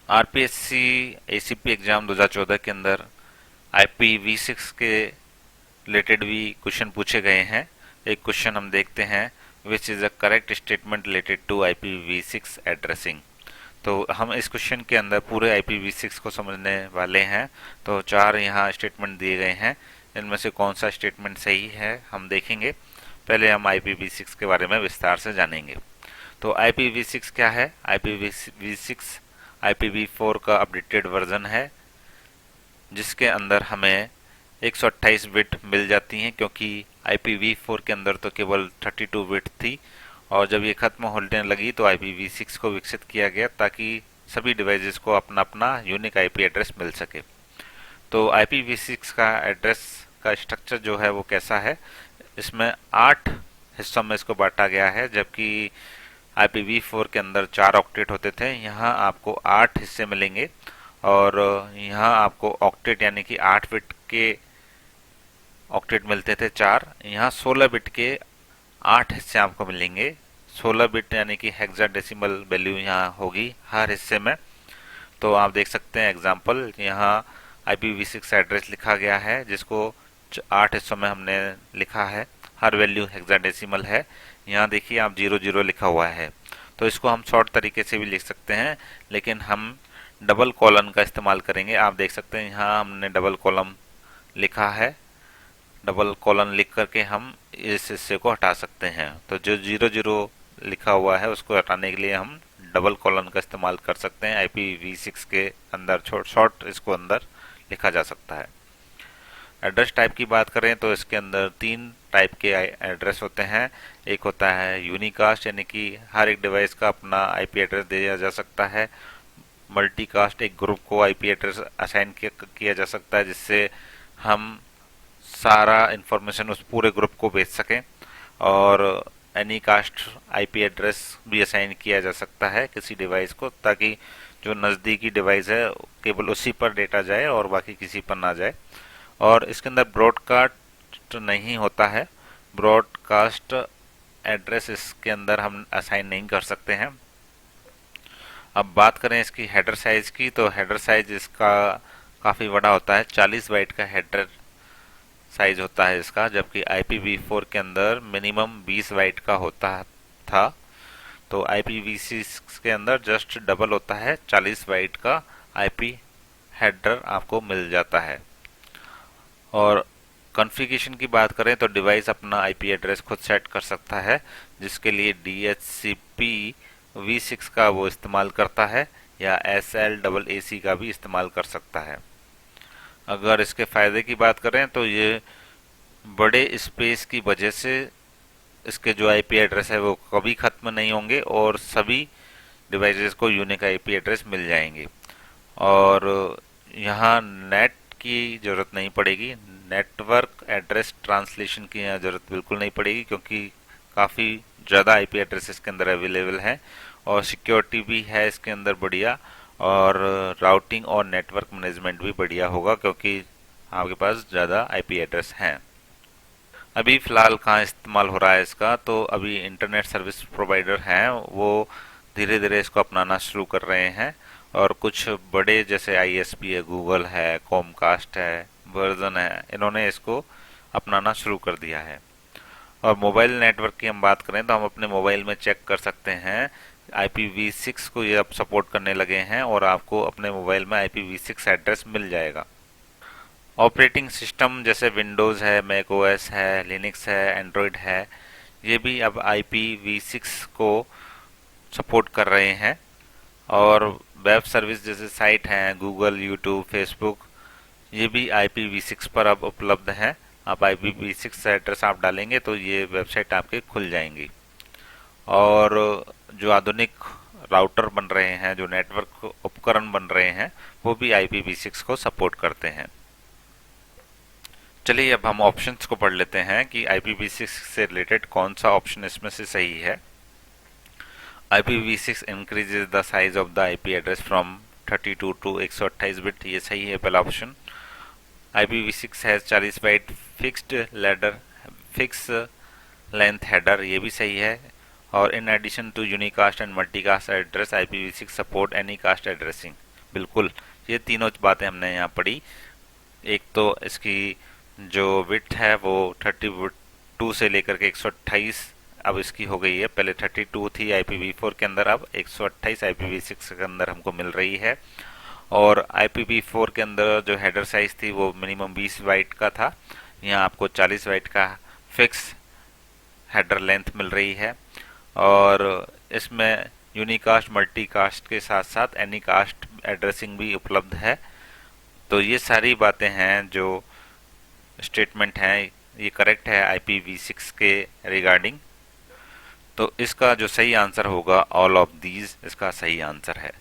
RPSC ACP exam 2014 के अंदर IPv6 के रिलेटेड भी क्वेश्चन पूछे गए हैं। एक क्वेश्चन हम देखते हैं, which is a correct statement related to IPv6 addressing. तो हम इस क्वेश्चन के अंदर पूरे IPv6 को समझने वाले हैं। तो चार यहाँ स्टेटमेंट दिए गए हैं, इनमें से कौन सा स्टेटमेंट सही है हम देखेंगे। पहले हम IPv6 के बारे में विस्तार से जानेंगे। तो IPv6 क्या है? IPv6 IPv4 का अपडेटेड वर्जन है, जिसके अंदर हमें 128 बिट मिल जाती हैं, क्योंकि IPv4 के अंदर तो केवल 32 बिट थी। और जब ये खत्म होने लगी तो IPv6 को विकसित किया गया ताकि सभी डिवाइसेस को अपना अपना यूनिक IP एड्रेस मिल सके। तो IPv6 का एड्रेस का स्ट्रक्चर जो है वो कैसा है? इसमें 8 हिस्सों में इसको बांटा गया है, जबकि IPv4 के अंदर 4 ऑक्टेट होते थे। यहाँ आपको 8 हिस्से मिलेंगे और यहाँ आपको ऑक्टेट यानी कि 8 बिट के ऑक्टेट मिलते थे 4। यहाँ 16 बिट के 8 हिस्से आपको मिलेंगे। 16 बिट यानी कि हेक्साडेसिमल वैल्यू यहाँ होगी हर हिस्से में। तो आप देख सकते हैं एग्जाम्पल, यहाँ IPv6 एड्रेस लिखा गया है, जिसको 8 हिस्सों में हमने लिखा है। हर वैल्यू हेक्साडेसिमल है। यहाँ देखिए आप 00 लिखा हुआ है। तो इसको हम शॉर्ट तरीके से भी लिख सकते हैं, लेकिन हम डबल कॉलन का इस्तेमाल करेंगे। आप देख सकते हैं यहाँ हमने डबल कॉलम लिखा है। डबल कॉलन लिख करके हम इस हिस्से को हटा सकते हैं। तो जो 00 लिखा हुआ है उसको हटाने के लिए हम डबल कॉलन का इस्तेमाल कर सकते हैं। IPv6 के अंदर शॉर्ट इसको अंदर लिखा जा सकता है। एड्रेस टाइप की बात करें तो इसके अंदर 3 टाइप के एड्रेस होते हैं। एक होता है यूनिकास्ट, यानी कि हर एक डिवाइस का अपना IP एड्रेस दिया जा सकता है। मल्टीकास्ट, एक ग्रुप को IP एड्रेस असाइन किया जा सकता है, जिससे हम सारा इंफॉर्मेशन उस पूरे ग्रुप को भेज सकें। और एनी कास्ट IP एड्रेस भी असाइन किया जा सकता है किसी डिवाइस को, ताकि जो नज़दीकी डिवाइस है केवल उसी पर डेटा जाए और बाकी किसी पर ना जाए। और इसके अंदर ब्रॉडकास्ट नहीं होता है। ब्रॉडकास्ट एड्रेस इसके अंदर हम असाइन नहीं कर सकते हैं। अब बात करें इसकी हेडर साइज की, तो हेडर साइज इसका काफ़ी बड़ा होता है। 40 बाइट का हेडर साइज होता है इसका, जबकि IPv4 के अंदर मिनिमम 20 बाइट का होता था। तो IPv6 के अंदर जस्ट डबल होता है, 40 बाइट का IP हेडर आपको मिल जाता है। और कॉन्फ़िगरेशन की बात करें तो डिवाइस अपना IP एड्रेस खुद सेट कर सकता है, जिसके लिए DHCP v6 का वो इस्तेमाल करता है, या SLAAC का भी इस्तेमाल कर सकता है। अगर इसके फ़ायदे की बात करें तो ये बड़े स्पेस की वजह से इसके जो IP एड्रेस है वो कभी ख़त्म नहीं होंगे और सभी डिवाइसेस को यूनिक IP एड्रेस मिल जाएंगे। और यहाँ नेट की ज़रूरत नहीं पड़ेगी, नेटवर्क एड्रेस ट्रांसलेशन की यहाँ ज़रूरत बिल्कुल नहीं पड़ेगी, क्योंकि काफ़ी ज़्यादा IP एड्रेस इसके अंदर अवेलेबल हैं। और सिक्योरिटी भी है इसके अंदर बढ़िया, और राउटिंग और नेटवर्क मैनेजमेंट भी बढ़िया होगा, क्योंकि आपके पास ज़्यादा IP एड्रेस हैं। अभी फ़िलहाल कहाँ इस्तेमाल हो रहा है इसका, तो अभी इंटरनेट सर्विस प्रोवाइडर हैं वो धीरे धीरे इसको अपनाना शुरू कर रहे हैं। और कुछ बड़े जैसे ISP है, गूगल है, कॉमकास्ट है, वर्जन है, इन्होंने इसको अपनाना शुरू कर दिया है। और मोबाइल नेटवर्क की हम बात करें तो हम अपने मोबाइल में चेक कर सकते हैं, IPv6 को ये अब सपोर्ट करने लगे हैं और आपको अपने मोबाइल में IPv6 एड्रेस मिल जाएगा। ऑपरेटिंग सिस्टम जैसे विंडोज़ है, मैक OS है, लिनक्स है, एंड्रॉयड है, ये भी अब IPv6 को सपोर्ट कर रहे हैं। और वेब सर्विस जैसे साइट हैं, गूगल, यूट्यूब, फेसबुक, ये भी IPv6 पर अब उपलब्ध हैं। आप IPv6 एड्रेस आप डालेंगे तो ये वेबसाइट आपके खुल जाएंगी। और जो आधुनिक राउटर बन रहे हैं, जो नेटवर्क उपकरण बन रहे हैं, वो भी IPv6 को सपोर्ट करते हैं। चलिए अब हम ऑप्शंस को पढ़ लेते हैं कि IPv6 से रिलेटेड कौन सा ऑप्शन इसमें से सही है। IPv6 increases the size of the IP address from 32 to 128 bit, ये सही है पहला option. IPv6 has 40 byte fix length header, ये भी सही है। और in addition to unicast and multicast address IPv6 support anycast addressing, बिल्कुल, ये तीनों बातें हमने यहाँ पढ़ी। एक तो इसकी जो विड्थ है वो 32 से लेकर के 128 अब इसकी हो गई है। पहले 32 थी IPv4 के अंदर, अब 128 IPv6 के अंदर हमको मिल रही है। और IPv4 के अंदर जो हेडर साइज थी वो मिनिमम 20 बाइट का था, यहाँ आपको 40 बाइट का फिक्स हेडर लेंथ मिल रही है। और इसमें यूनिकास्ट मल्टीकास्ट के साथ साथ एनीकास्ट एड्रेसिंग भी उपलब्ध है। तो ये सारी बातें हैं जो स्टेटमेंट हैं, ये करेक्ट है IPv6 के रिगार्डिंग। तो इसका जो सही आंसर होगा ऑल ऑफ दीज इसका सही आंसर है।